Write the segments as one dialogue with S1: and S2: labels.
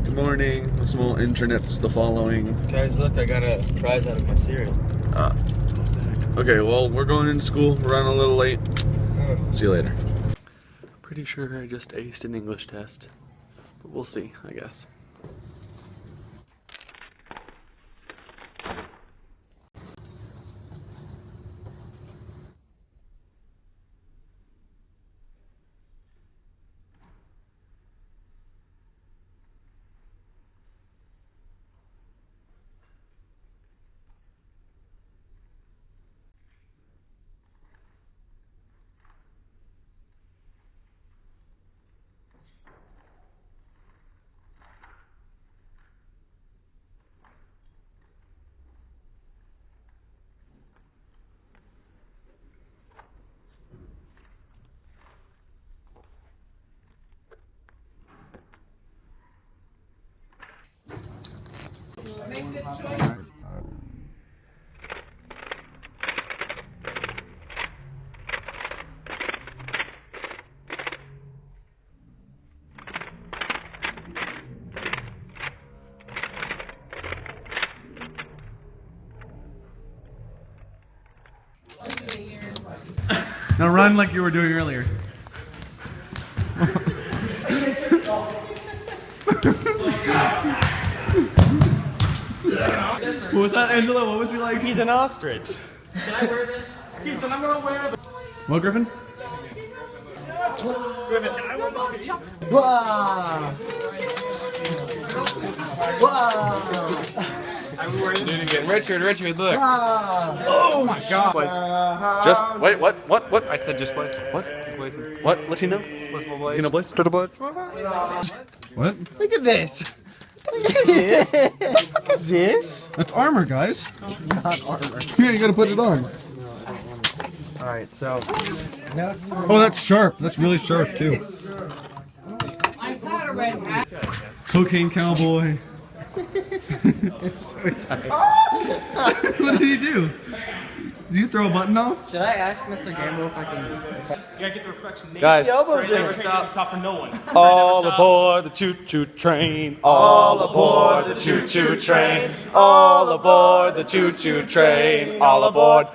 S1: Good morning. The small internet's the following.
S2: Guys, look, I got a prize out of my cereal.
S1: Okay, well, we're going into school. We're running a little late. See you later. Pretty sure I just aced an English test, but we'll see, I guess. Now run like you were doing earlier. What was that, Angela? What was he like?
S3: He's an ostrich.
S4: Can I wear this?
S3: He said, I'm gonna wear the...
S1: What, Griffin?
S3: Griffin, can I wear the...
S4: Wow! Wow!
S3: Richard, look.
S4: Oh
S3: my God.
S1: Just, wait, what?
S3: I said just Blaze.
S1: What? What? Latino? Latino Blaze? What?
S4: Look at this! Look at this! What the fuck is this?
S1: That's armor, guys.
S4: It's not armor.
S1: Yeah, you gotta put it on.
S4: Alright, so...
S1: Oh, that's sharp. That's really sharp, too. Cocaine cowboy.
S4: It's so tight.
S1: What did he do? Did you throw a button off?
S4: Should I ask Mr. Gamble if I can...
S3: You gotta get the reflection.
S1: Guys,
S4: elbows
S3: Never stop for no one.
S1: all aboard the choo-choo train. All aboard the choo-choo train. All aboard the choo-choo train. All aboard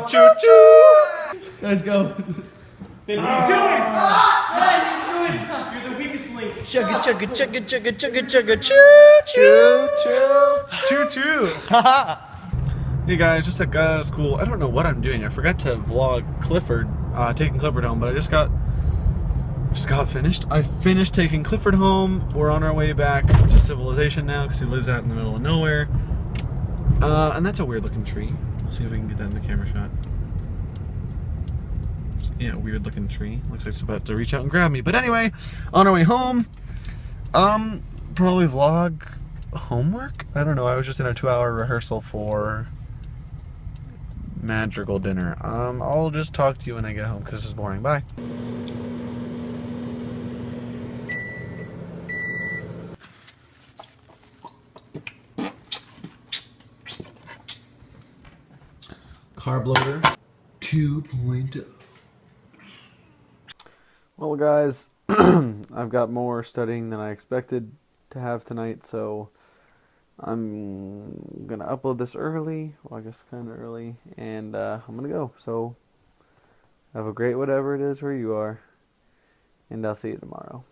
S1: choo-choo. Guys, go.
S3: You're the weakest link.
S4: Chugga chugga chugga chugga chugga chugga choo choo choo choo choo.
S1: Hey guys, just got out of school. I don't know what I'm doing. I forgot to vlog Clifford, taking Clifford home, but I just got finished. I finished taking Clifford home. We're on our way back to civilization now because he lives out in the middle of nowhere. And that's a weird looking tree. We'll see if we can get that in the camera shot. Yeah, weird looking tree. Looks like it's about to reach out and grab me. But anyway, on our way home, probably vlog homework? I don't know. I was just in a 2-hour rehearsal for Madrigal dinner. I'll just talk to you when I get home because this is boring. Bye. Carb loader 2.0. Well, guys, I've got more studying than I expected to have tonight, so I'm gonna upload this early. Well, I guess kind of early, and I'm gonna go. So have a great whatever it is where you are, and I'll see you tomorrow.